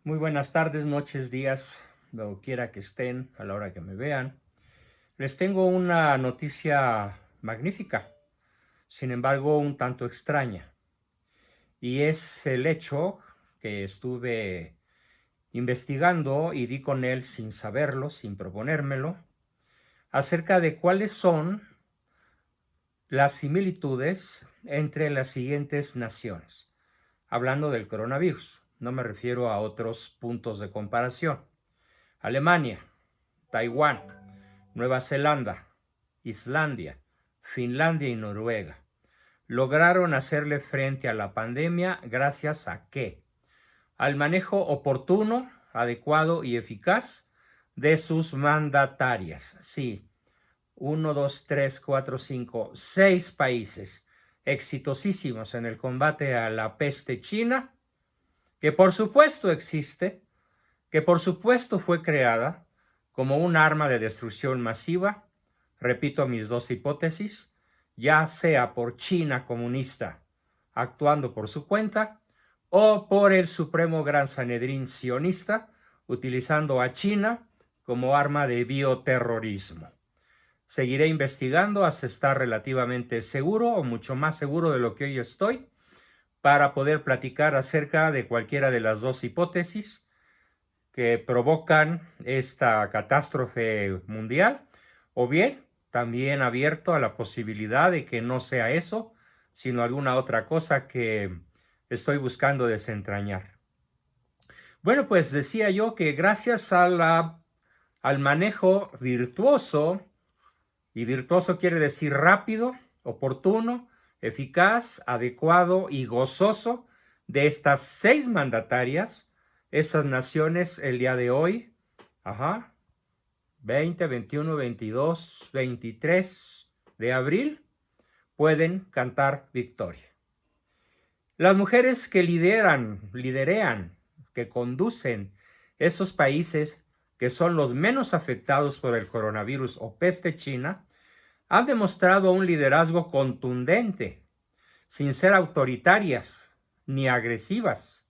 Muy buenas tardes, noches, días, donde quiera que estén, a la hora que me vean. Les tengo una noticia magnífica, sin embargo, un tanto extraña. Y es el hecho que estuve investigando y di con él sin saberlo, sin proponérmelo, acerca de cuáles son las similitudes entre las siguientes naciones. Hablando del coronavirus, no me refiero a otros puntos de comparación. Alemania, Taiwán, Nueva Zelanda, Islandia, Finlandia y Noruega lograron hacerle frente a la pandemia gracias a ¿qué? Al manejo oportuno, adecuado y eficaz de sus mandatarias. Sí, 6 países exitosísimos en el combate a la peste china, que por supuesto existe, que por supuesto fue creada como un arma de destrucción masiva, repito mis dos hipótesis, ya sea por China comunista actuando por su cuenta o por el Supremo Gran Sanedrín sionista utilizando a China como arma de bioterrorismo. Seguiré investigando hasta estar relativamente seguro o mucho más seguro de lo que hoy estoy para poder platicar acerca de cualquiera de las dos hipótesis que provocan esta catástrofe mundial, o bien también abierto a la posibilidad de que no sea eso, sino alguna otra cosa que estoy buscando desentrañar. Bueno, pues decía yo que gracias al manejo virtuoso, y virtuoso quiere decir rápido, oportuno, eficaz, adecuado y gozoso de estas 6 mandatarias, esas naciones el día de hoy, 20, 21, 22, 23 de abril, pueden cantar victoria. Las mujeres que liderean, que conducen esos países que son los menos afectados por el coronavirus o peste china, han demostrado un liderazgo contundente, sin ser autoritarias ni agresivas,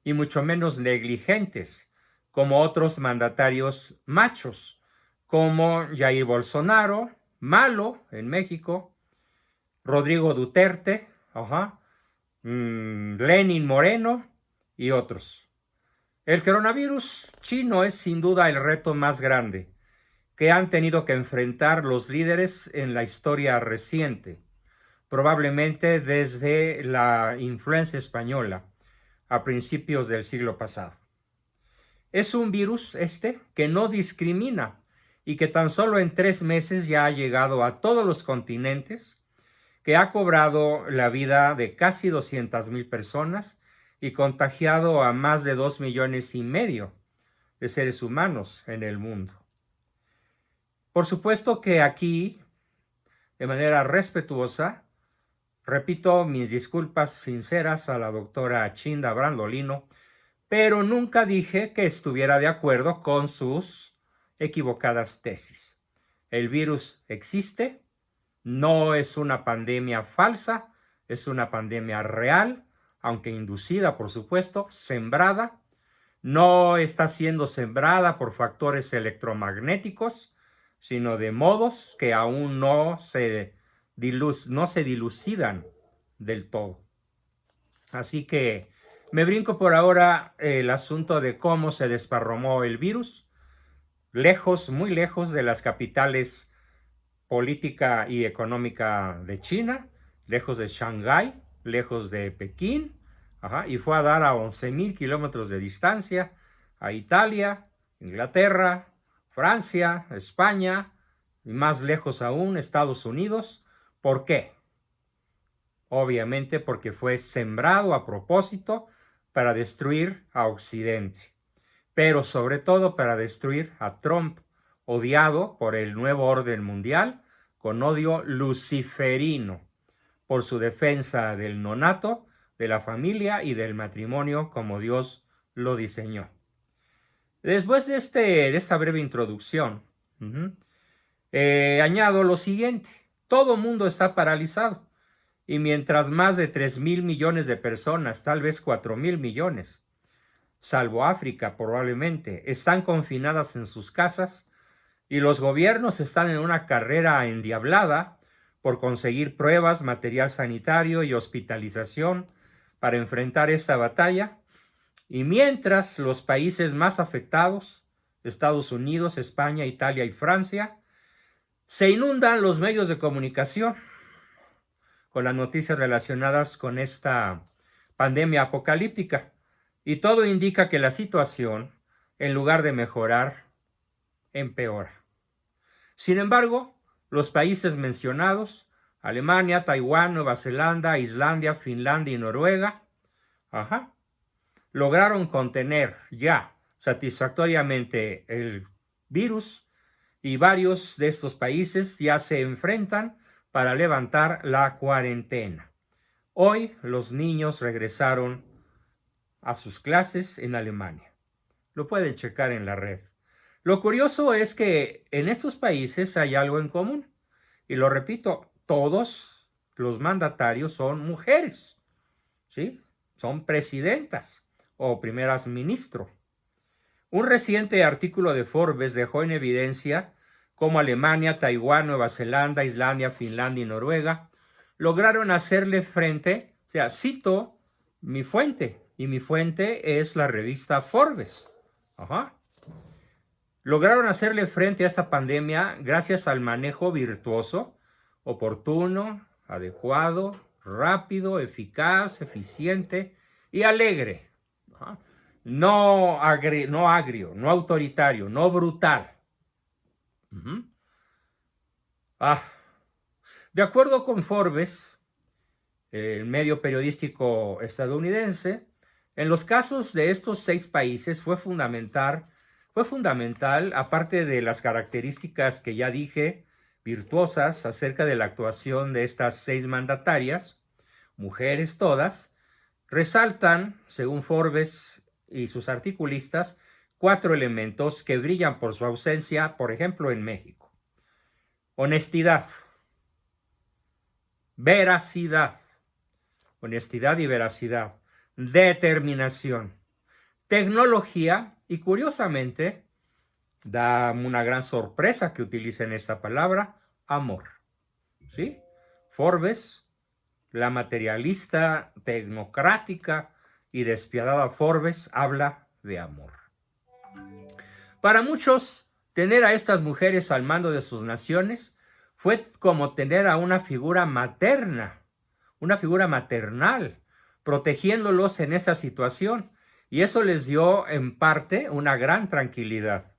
y mucho menos negligentes, como otros mandatarios machos, como Jair Bolsonaro, malo en México, Rodrigo Duterte, Lenin Moreno y otros. El coronavirus chino es sin duda el reto más grande que han tenido que enfrentar los líderes en la historia reciente, probablemente desde la influencia española a principios del siglo pasado. Es un virus que no discrimina y que tan solo en 3 meses ya ha llegado a todos los continentes, que ha cobrado la vida de casi 200,000 personas y contagiado a más de 2,5 millones de seres humanos en el mundo. Por supuesto que aquí, de manera respetuosa, repito mis disculpas sinceras a la doctora Chinda Brandolino, pero nunca dije que estuviera de acuerdo con sus equivocadas tesis. El virus existe, no es una pandemia falsa, es una pandemia real, aunque inducida, por supuesto, sembrada. No está siendo sembrada por factores electromagnéticos, sino de modos que aún no se dilucidan del todo. Así que me brinco por ahora el asunto de cómo se desparramó el virus, lejos, muy lejos de las capitales política y económica de China, lejos de Shanghái, lejos de Pekín, y fue a dar a 11,000 kilómetros de distancia a Italia, Inglaterra, Francia, España y más lejos aún Estados Unidos. ¿Por qué? Obviamente porque fue sembrado a propósito para destruir a Occidente, pero sobre todo para destruir a Trump, odiado por el nuevo orden mundial, con odio luciferino, por su defensa del nonato, de la familia y del matrimonio como Dios lo diseñó. Después de esta breve introducción, añado lo siguiente: todo mundo está paralizado, y mientras más de 3,000 millones de personas, tal vez 4,000 millones, salvo África probablemente, están confinadas en sus casas y los gobiernos están en una carrera endiablada por conseguir pruebas, material sanitario y hospitalización para enfrentar esta batalla. Y mientras los países más afectados, Estados Unidos, España, Italia y Francia, se inundan los medios de comunicación con las noticias relacionadas con esta pandemia apocalíptica. Y todo indica que la situación, en lugar de mejorar, empeora. Sin embargo, los países mencionados, Alemania, Taiwán, Nueva Zelanda, Islandia, Finlandia y Noruega, lograron contener ya satisfactoriamente el virus y varios de estos países ya se enfrentan para levantar la cuarentena. Hoy los niños regresaron a sus clases en Alemania. Lo pueden checar en la red. Lo curioso es que en estos países hay algo en común. Y lo repito, todos los mandatarios son mujeres, ¿sí? Son presidentas o primeras ministros. Un reciente artículo de Forbes dejó en evidencia cómo Alemania, Taiwán, Nueva Zelanda, Islandia, Finlandia y Noruega lograron hacerle frente, o sea, cito mi fuente, y mi fuente es la revista Forbes. Lograron hacerle frente a esta pandemia gracias al manejo virtuoso, oportuno, adecuado, rápido, eficaz, eficiente y alegre. No agrio, no autoritario, no brutal. De acuerdo con Forbes, el medio periodístico estadounidense, en los casos de estos 6 países fue fundamental, aparte de las características que ya dije, virtuosas acerca de la actuación de estas 6 mandatarias, mujeres todas, resaltan, según Forbes y sus articulistas, 4 elementos que brillan por su ausencia, por ejemplo, en México. Honestidad, veracidad, honestidad y veracidad, determinación, tecnología y, curiosamente, da una gran sorpresa que utilicen esta palabra, amor. ¿Sí? Forbes, la materialista, tecnocrática y despiadada Forbes, habla de amor. Para muchos, tener a estas mujeres al mando de sus naciones fue como tener a una figura materna, una figura maternal, protegiéndolos en esa situación, y eso les dio en parte una gran tranquilidad.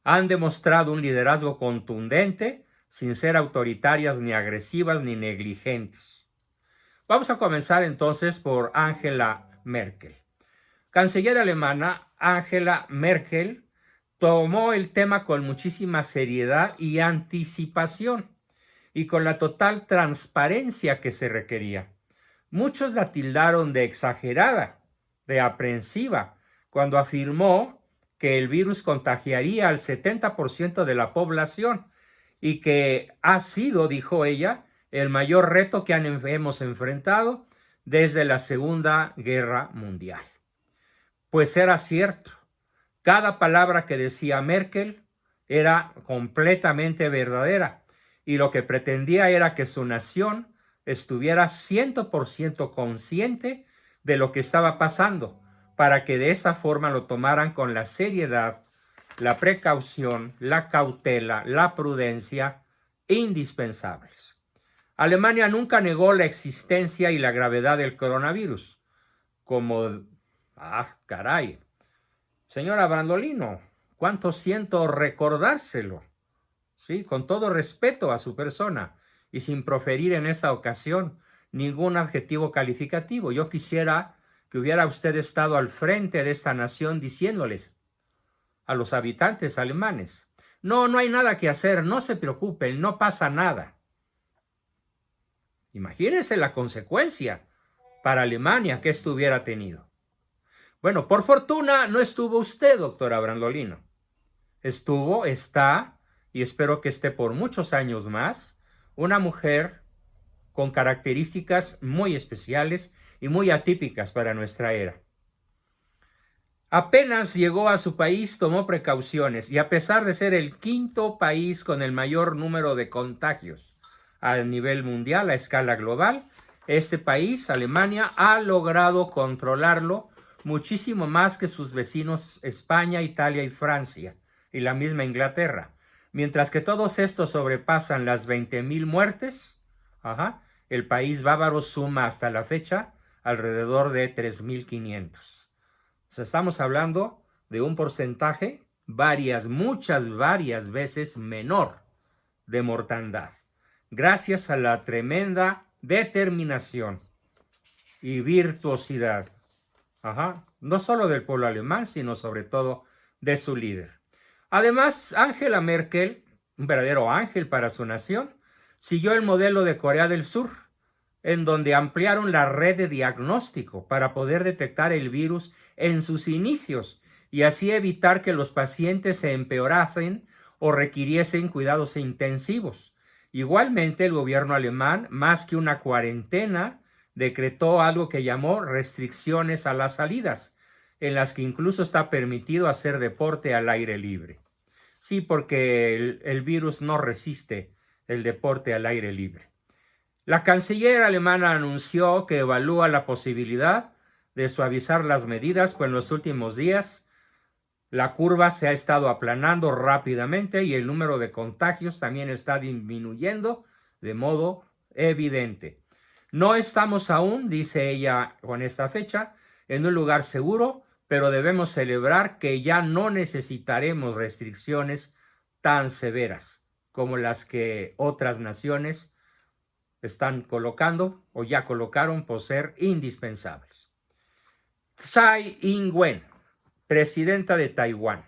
Han demostrado un liderazgo contundente, sin ser autoritarias ni agresivas ni negligentes. Vamos a comenzar entonces por Angela Merkel. Canciller alemana Angela Merkel tomó el tema con muchísima seriedad y anticipación y con la total transparencia que se requería. Muchos la tildaron de exagerada, de aprensiva, cuando afirmó que el virus contagiaría al 70% de la población y que ha sido, dijo ella, el mayor reto que hemos enfrentado desde la Segunda Guerra Mundial. Pues era cierto. Cada palabra que decía Merkel era completamente verdadera y lo que pretendía era que su nación estuviera 100% consciente de lo que estaba pasando para que de esa forma lo tomaran con la seriedad, la precaución, la cautela, la prudencia indispensables. Alemania nunca negó la existencia y la gravedad del coronavirus, como, caray, señora Brandolino, cuánto siento recordárselo, sí, con todo respeto a su persona y sin proferir en esta ocasión ningún adjetivo calificativo. Yo quisiera que hubiera usted estado al frente de esta nación diciéndoles a los habitantes alemanes, no hay nada que hacer, no se preocupen, no pasa nada. Imagínense la consecuencia para Alemania que esto hubiera tenido. Bueno, por fortuna no estuvo usted, doctora Brandolino. Está, y espero que esté por muchos años más, una mujer con características muy especiales y muy atípicas para nuestra era. Apenas llegó a su país, tomó precauciones y a pesar de ser el quinto país con el mayor número de contagios a nivel mundial, a escala global, este país, Alemania, ha logrado controlarlo muchísimo más que sus vecinos España, Italia y Francia, y la misma Inglaterra. Mientras que todos estos sobrepasan las 20,000 muertes, el país bávaro suma hasta la fecha alrededor de 3,500. O sea, estamos hablando de un porcentaje varias veces menor de mortandad, gracias a la tremenda determinación y virtuosidad, no solo del pueblo alemán, sino sobre todo de su líder. Además, Angela Merkel, un verdadero ángel para su nación, siguió el modelo de Corea del Sur, en donde ampliaron la red de diagnóstico para poder detectar el virus en sus inicios y así evitar que los pacientes se empeorasen o requiriesen cuidados intensivos. Igualmente, el gobierno alemán, más que una cuarentena, decretó algo que llamó restricciones a las salidas, en las que incluso está permitido hacer deporte al aire libre. Sí, porque el virus no resiste el deporte al aire libre. La canciller alemana anunció que evalúa la posibilidad de suavizar las medidas, pues en los últimos días la curva se ha estado aplanando rápidamente y el número de contagios también está disminuyendo de modo evidente. No estamos aún, dice ella con esta fecha, en un lugar seguro, pero debemos celebrar que ya no necesitaremos restricciones tan severas como las que otras naciones están colocando o ya colocaron por ser indispensables. Tsai Ing-wen, presidenta de Taiwán.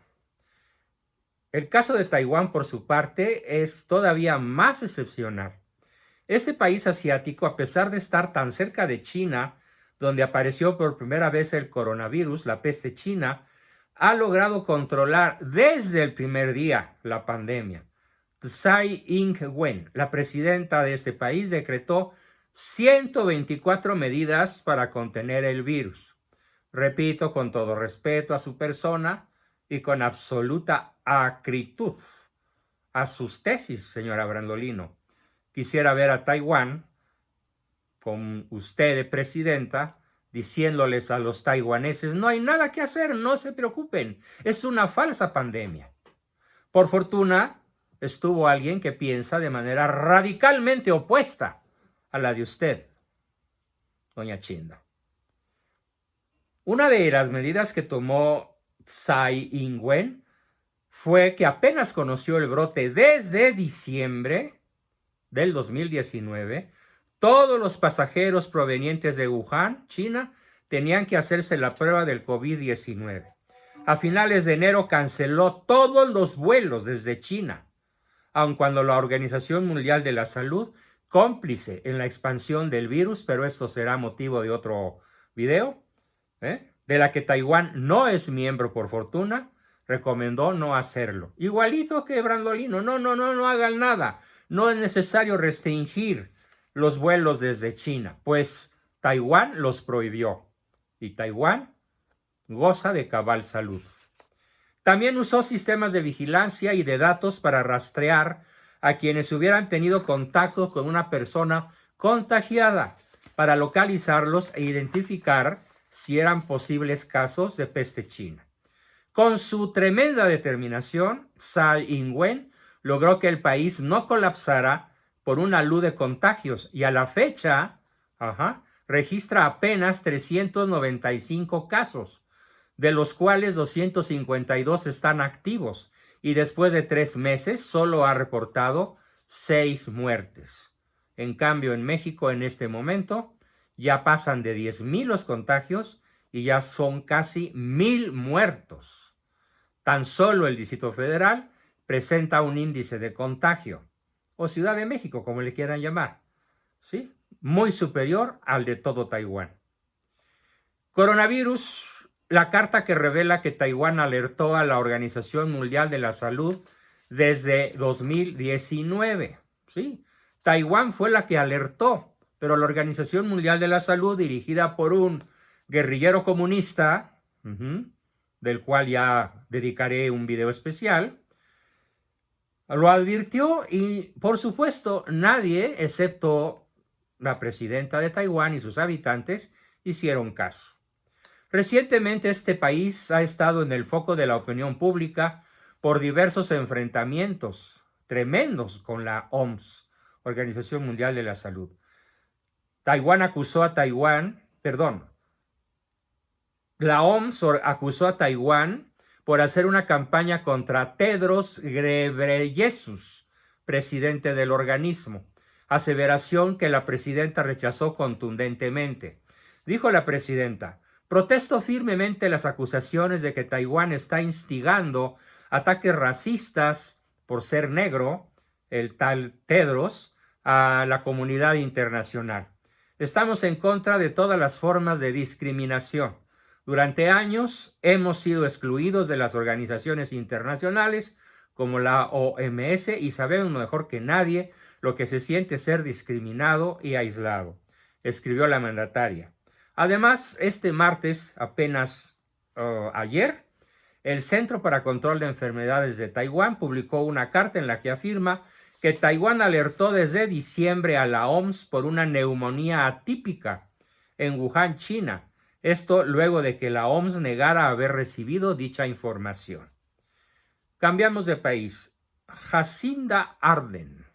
El caso de Taiwán, por su parte, es todavía más excepcional. Este país asiático, a pesar de estar tan cerca de China, donde apareció por primera vez el coronavirus, la peste china, ha logrado controlar desde el primer día la pandemia. Tsai Ing-wen, la presidenta de este país, decretó 124 medidas para contener el virus. Repito, con todo respeto a su persona y con absoluta acritud a sus tesis, señora Brandolino. Quisiera ver a Taiwán, con usted de presidenta, diciéndoles a los taiwaneses, no hay nada que hacer, no se preocupen, es una falsa pandemia. Por fortuna, estuvo alguien que piensa de manera radicalmente opuesta a la de usted, doña Chinda. Una de las medidas que tomó Tsai Ing-wen fue que apenas conoció el brote desde diciembre del 2019, todos los pasajeros provenientes de Wuhan, China, tenían que hacerse la prueba del COVID-19. A finales de enero canceló todos los vuelos desde China, aun cuando la Organización Mundial de la Salud, cómplice en la expansión del virus, pero esto será motivo de otro video, de la que Taiwán no es miembro por fortuna, recomendó no hacerlo. Igualito que Brandolino, no hagan nada. No es necesario restringir los vuelos desde China, pues Taiwán los prohibió y Taiwán goza de cabal salud. También usó sistemas de vigilancia y de datos para rastrear a quienes hubieran tenido contacto con una persona contagiada, para localizarlos e identificar si eran posibles casos de peste china. Con su tremenda determinación, Tsai Ing-wen logró que el país no colapsara por una luz de contagios y a la fecha registra apenas 395 casos, de los cuales 252 están activos y después de 3 meses solo ha reportado 6 muertes. En cambio, en México en este momento ya pasan de 10,000 los contagios y ya son casi 1,000 muertos. Tan solo el Distrito Federal presenta un índice de contagio, o Ciudad de México, como le quieran llamar, ¿sí?, muy superior al de todo Taiwán. Coronavirus, la carta que revela que Taiwán alertó a la Organización Mundial de la Salud desde 2019. ¿Sí? Taiwán fue la que alertó, pero la Organización Mundial de la Salud, dirigida por un guerrillero comunista, del cual ya dedicaré un video especial, lo advirtió y, por supuesto, nadie, excepto la presidenta de Taiwán y sus habitantes, hicieron caso. Recientemente este país ha estado en el foco de la opinión pública por diversos enfrentamientos tremendos con la OMS, Organización Mundial de la Salud. La OMS acusó a Taiwán por hacer una campaña contra Tedros Ghebreyesus, presidente del organismo, aseveración que la presidenta rechazó contundentemente. Dijo la presidenta: protesto firmemente las acusaciones de que Taiwán está instigando ataques racistas por ser negro, el tal Tedros, a la comunidad internacional. Estamos en contra de todas las formas de discriminación. Durante años hemos sido excluidos de las organizaciones internacionales como la OMS y sabemos mejor que nadie lo que se siente ser discriminado y aislado, escribió la mandataria. Además, este martes, ayer, el Centro para Control de Enfermedades de Taiwán publicó una carta en la que afirma que Taiwán alertó desde diciembre a la OMS por una neumonía atípica en Wuhan, China. Esto luego de que la OMS negara haber recibido dicha información. Cambiamos de país. Jacinda Ardern,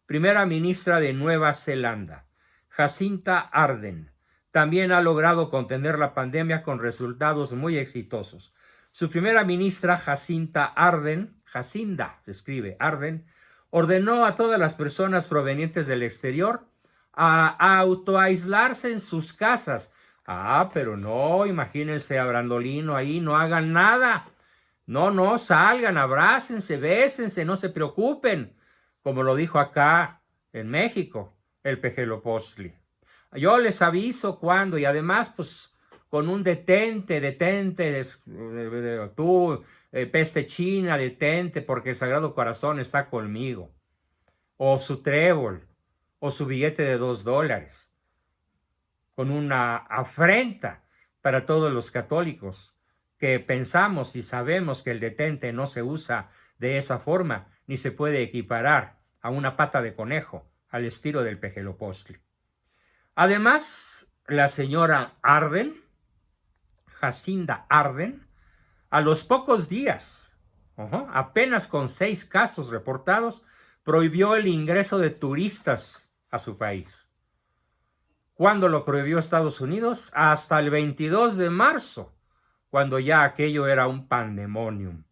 primera ministra de Nueva Zelanda. Jacinda Ardern también ha logrado contener la pandemia con resultados muy exitosos. Su primera ministra, Jacinda Ardern, se escribe Ardern, ordenó a todas las personas provenientes del exterior a autoaislarse en sus casas. Pero no, imagínense a Brandolino ahí, no hagan nada. No, salgan, abrácense, bésense, no se preocupen. Como lo dijo acá en México, el Pejelopostli. Yo les aviso cuándo, y además, pues, con un detente, tú, peste china, detente, porque el Sagrado Corazón está conmigo. O su trébol, o su billete de $2. Con una afrenta para todos los católicos que pensamos y sabemos que el detente no se usa de esa forma, ni se puede equiparar a una pata de conejo al estilo del Pejelopostli. Además, la señora Ardern, Jacinda Ardern, a los pocos días, apenas con 6 casos reportados, prohibió el ingreso de turistas a su país. ¿Cuándo lo prohibió Estados Unidos? Hasta el 22 de marzo, cuando ya aquello era un pandemonium.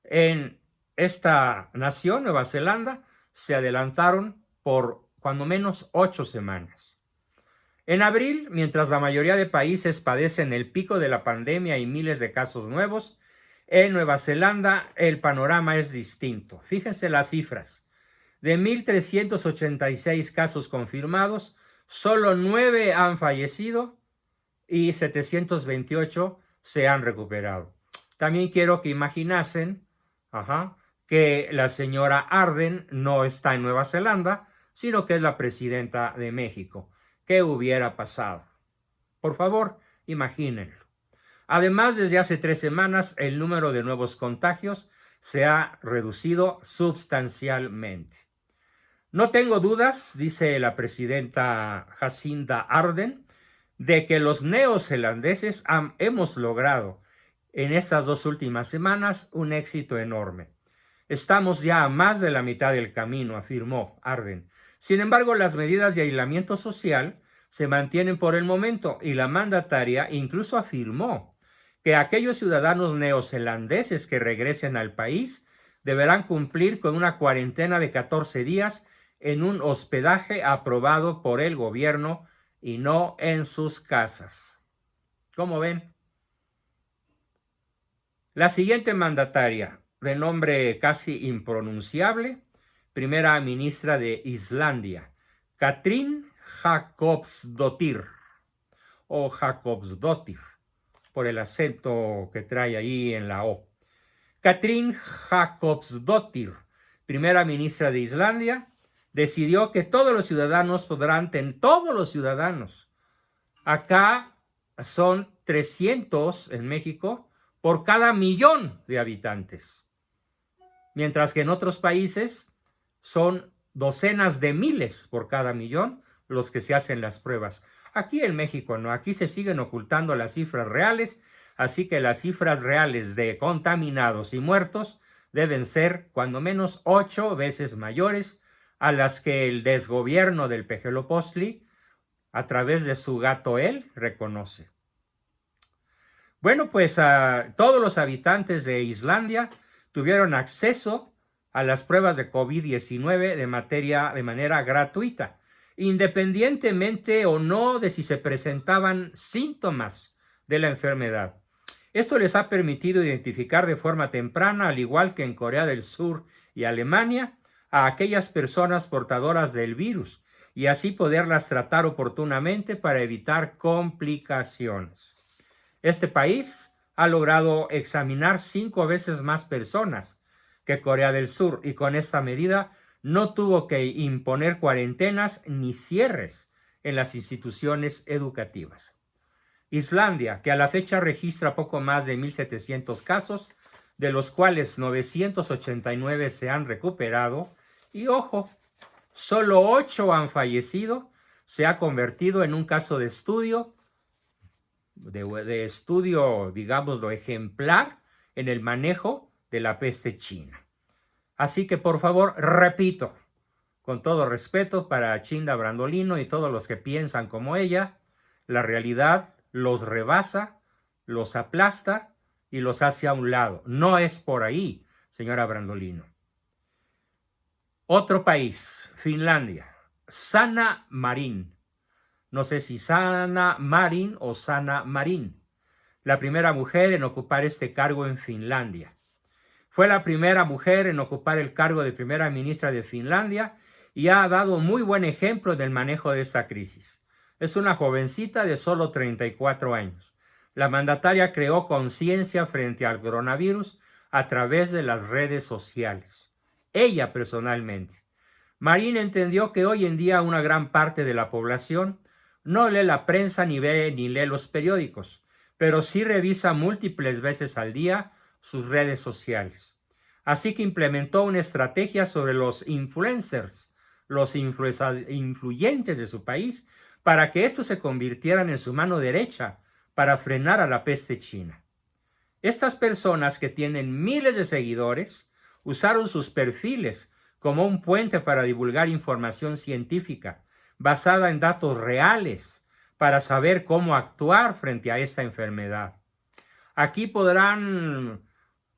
En esta nación, Nueva Zelanda, se adelantaron por cuando menos 8 semanas. En abril, mientras la mayoría de países padecen el pico de la pandemia y miles de casos nuevos, en Nueva Zelanda el panorama es distinto. Fíjense las cifras. De 1,386 casos confirmados, solo 9 han fallecido y 728 se han recuperado. También quiero que imaginasen que la señora Ardern no está en Nueva Zelanda, sino que es la presidenta de México. ¿Qué hubiera pasado? Por favor, imagínenlo. Además, desde hace 3 semanas, el número de nuevos contagios se ha reducido sustancialmente. No tengo dudas, dice la presidenta Jacinda Ardern, de que los neozelandeses hemos logrado en estas 2 últimas semanas un éxito enorme. Estamos ya a más de la mitad del camino, afirmó Ardern. Sin embargo, las medidas de aislamiento social se mantienen por el momento y la mandataria incluso afirmó que aquellos ciudadanos neozelandeses que regresen al país deberán cumplir con una cuarentena de 14 días en un hospedaje aprobado por el gobierno y no en sus casas. ¿Cómo ven? La siguiente mandataria, de nombre casi impronunciable, primera ministra de Islandia, Katrín Jakobsdóttir, o Jakobsdóttir, por el acento que trae ahí en la O. Katrín Jakobsdóttir, primera ministra de Islandia, decidió que todos los ciudadanos acá son 300 en México, por cada 1.000.000 de habitantes, mientras que en otros países son docenas de miles por cada 1.000.000 los que se hacen las pruebas. Aquí en México no, aquí se siguen ocultando las cifras reales, así que las cifras reales de contaminados y muertos deben ser cuando menos 8 veces mayores a las que el desgobierno del Pejelopostli, a través de su gato él, reconoce. Bueno, pues todos los habitantes de Islandia tuvieron acceso a las pruebas de COVID-19 de manera gratuita, independientemente o no de si se presentaban síntomas de la enfermedad. Esto les ha permitido identificar de forma temprana, al igual que en Corea del Sur y Alemania, a aquellas personas portadoras del virus y así poderlas tratar oportunamente para evitar complicaciones. Este país ha logrado examinar 5 veces más personas que Corea del Sur y con esta medida no tuvo que imponer cuarentenas ni cierres en las instituciones educativas. Islandia, que a la fecha registra poco más de 1.700 casos, de los cuales 989 se han recuperado, y ojo, solo 8 han fallecido, se ha convertido en un caso de estudio, digámoslo, ejemplar en el manejo de la peste china. Así que, por favor, repito, con todo respeto para Chinda Brandolino y todos los que piensan como ella, la realidad los rebasa, los aplasta y los hace a un lado. No es por ahí, señora Brandolino. Otro país, Finlandia, Sanna Marin. No sé si Sanna Marin o Sanna Marin. La primera mujer en ocupar este cargo en Finlandia. Fue la primera mujer en ocupar el cargo de primera ministra de Finlandia y ha dado muy buen ejemplo del manejo de esta crisis. Es una jovencita de solo 34 años. La mandataria creó conciencia frente al coronavirus a través de las redes sociales. Ella personalmente. Marín entendió que hoy en día una gran parte de la población no lee la prensa ni ve ni lee los periódicos, pero sí revisa múltiples veces al día sus redes sociales. Así que implementó una estrategia sobre los influencers, los influyentes de su país, para que estos se convirtieran en su mano derecha para frenar a la peste china. Estas personas, que tienen miles de seguidores, usaron sus perfiles como un puente para divulgar información científica basada en datos reales para saber cómo actuar frente a esta enfermedad. Aquí podrán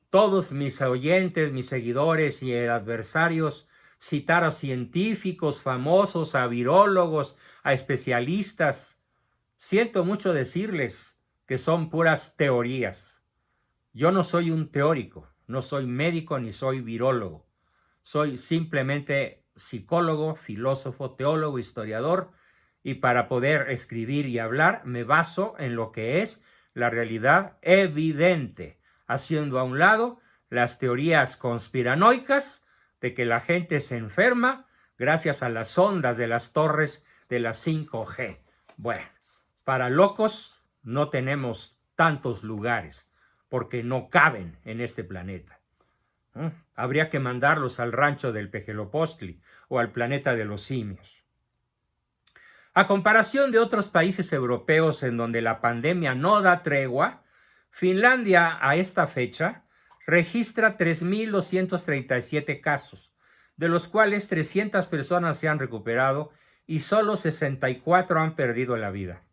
todos mis oyentes, mis seguidores y adversarios citar a científicos famosos, a virólogos, a especialistas. Siento mucho decirles que son puras teorías. Yo no soy un teórico, no soy médico ni soy virólogo. Soy simplemente psicólogo, filósofo, teólogo, historiador, y para poder escribir y hablar me baso en lo que es la realidad evidente, haciendo a un lado las teorías conspiranoicas de que la gente se enferma gracias a las ondas de las torres de la 5G. Bueno, para locos no tenemos tantos lugares porque no caben en este planeta. Habría que mandarlos al rancho del Pejelopostli o al planeta de los simios. A comparación de otros países europeos en donde la pandemia no da tregua, Finlandia a esta fecha registra 3.237 casos, de los cuales 300 personas se han recuperado y solo 64 han perdido la vida.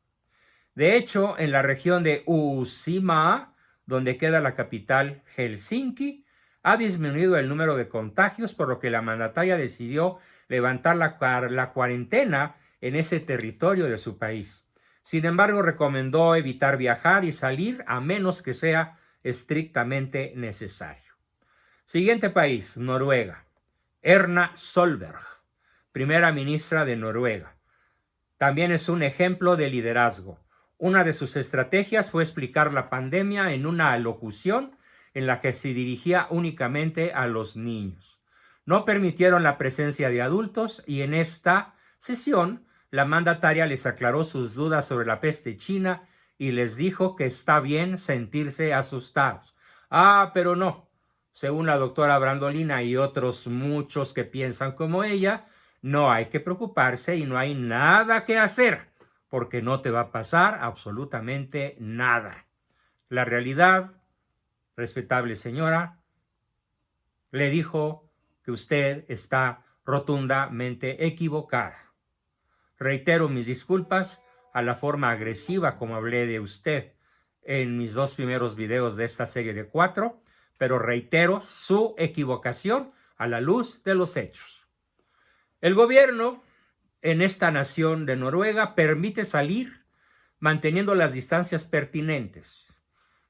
De hecho, en la región de Uusimaa, donde queda la capital Helsinki, ha disminuido el número de contagios, por lo que la mandataria decidió levantar la cuarentena en ese territorio de su país. Sin embargo, recomendó evitar viajar y salir a menos que sea estrictamente necesario. Siguiente país, Noruega. Erna Solberg, primera ministra de Noruega. También es un ejemplo de liderazgo. Una de sus estrategias fue explicar la pandemia en una alocución en la que se dirigía únicamente a los niños. No permitieron la presencia de adultos y en esta sesión la mandataria les aclaró sus dudas sobre la peste china y les dijo que está bien sentirse asustados. Ah, pero no. Según la doctora Brandolina y otros muchos que piensan como ella, no hay que preocuparse y no hay nada que hacer, porque no te va a pasar absolutamente nada. La realidad, respetable señora, le dijo que usted está rotundamente equivocada. Reitero mis disculpas a la forma agresiva como hablé de usted en mis 2 primeros videos de esta serie de 4, pero reitero su equivocación a la luz de los hechos. El gobierno en esta nación de Noruega permite salir manteniendo las distancias pertinentes.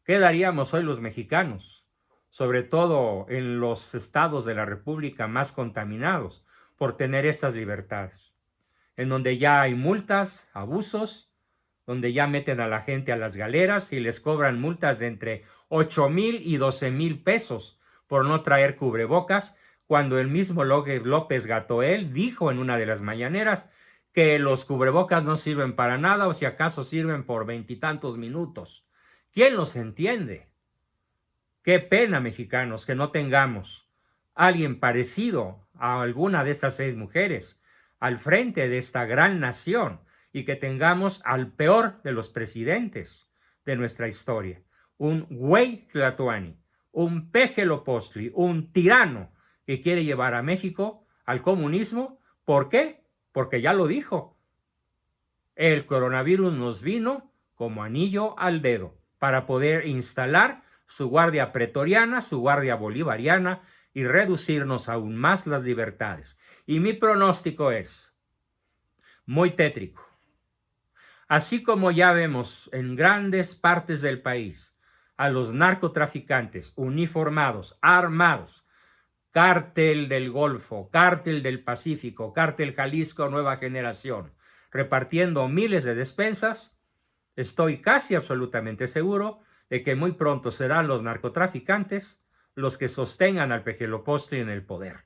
¿Qué daríamos hoy los mexicanos, sobre todo en los estados de la República más contaminados, por tener estas libertades? En donde ya hay multas, abusos, donde ya meten a la gente a las galeras y les cobran multas de entre 8,000 y 12,000 pesos por no traer cubrebocas, cuando el mismo López-Gatell dijo en una de las mañaneras que los cubrebocas no sirven para nada o si acaso sirven por 20 y tantos minutos. ¿Quién los entiende? Qué pena, mexicanos, que no tengamos a alguien parecido a alguna de estas 6 mujeres al frente de esta gran nación y que tengamos al peor de los presidentes de nuestra historia, un güey tlatoani, un pejelopostli, un tirano que quiere llevar a México al comunismo. ¿Por qué? Porque ya lo dijo. El coronavirus nos vino como anillo al dedo para poder instalar su guardia pretoriana, su guardia bolivariana y reducirnos aún más las libertades. Y mi pronóstico es muy tétrico. Así como ya vemos en grandes partes del país a los narcotraficantes uniformados, armados, Cártel del Golfo, Cártel del Pacífico, Cártel Jalisco Nueva Generación, repartiendo miles de despensas, estoy casi absolutamente seguro de que muy pronto serán los narcotraficantes los que sostengan al Pejelopostli en el poder,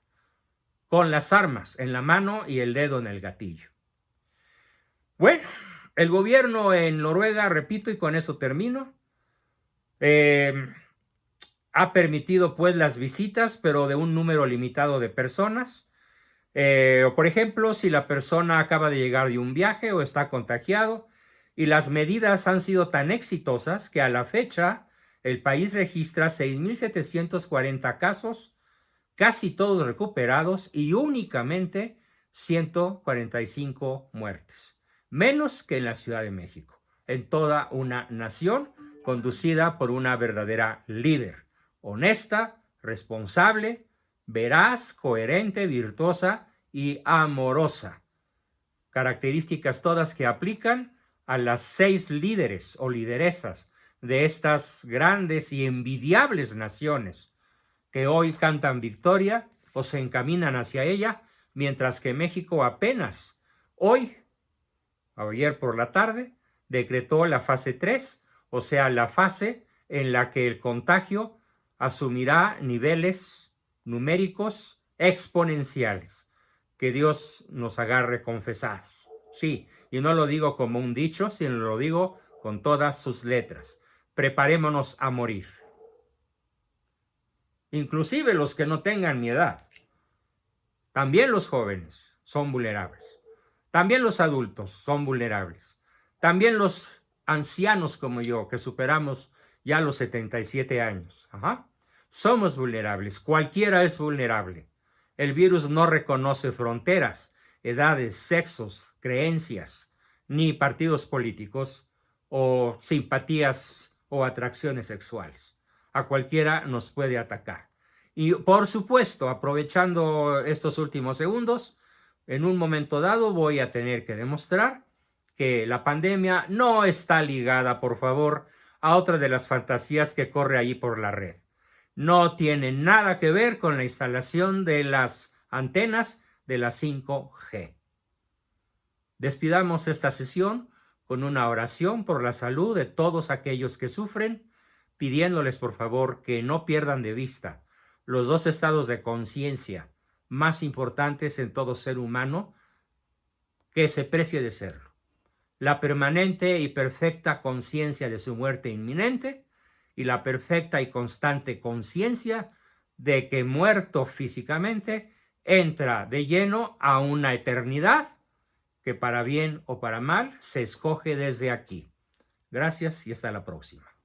con las armas en la mano y el dedo en el gatillo. Bueno, el gobierno en Noruega, repito, y con eso termino, ha permitido pues las visitas, pero de un número limitado de personas. O por ejemplo, si la persona acaba de llegar de un viaje o está contagiado, y las medidas han sido tan exitosas que a la fecha el país registra 6,740 casos, casi todos recuperados y únicamente 145 muertes, menos que en la Ciudad de México, en toda una nación conducida por una verdadera líder, honesta, responsable, veraz, coherente, virtuosa y amorosa. Características todas que aplican a las 6 líderes o lideresas de estas grandes y envidiables naciones que hoy cantan victoria o se encaminan hacia ella, mientras que México apenas hoy, ayer por la tarde, decretó la fase 3, o sea, la fase en la que el contagio asumirá niveles numéricos exponenciales. Que Dios nos agarre confesados. Sí, y no lo digo como un dicho, sino lo digo con todas sus letras. Preparémonos a morir. Inclusive los que no tengan mi edad. También los jóvenes son vulnerables. También los adultos son vulnerables. También los ancianos como yo, que superamos ya los 77 años. Somos vulnerables. Cualquiera es vulnerable. El virus no reconoce fronteras, edades, sexos, creencias, ni partidos políticos o simpatías o atracciones sexuales. A cualquiera nos puede atacar. Y por supuesto, aprovechando estos últimos segundos, en un momento dado voy a tener que demostrar que la pandemia no está ligada, por favor, a otra de las fantasías que corre ahí por la red. No tiene nada que ver con la instalación de las antenas de la 5G. Despidamos esta sesión con una oración por la salud de todos aquellos que sufren, pidiéndoles por favor que no pierdan de vista los 2 estados de conciencia más importantes en todo ser humano que se precie de serlo: la permanente y perfecta conciencia de su muerte inminente y la perfecta y constante conciencia de que muerto físicamente entra de lleno a una eternidad que para bien o para mal se escoge desde aquí. Gracias y hasta la próxima.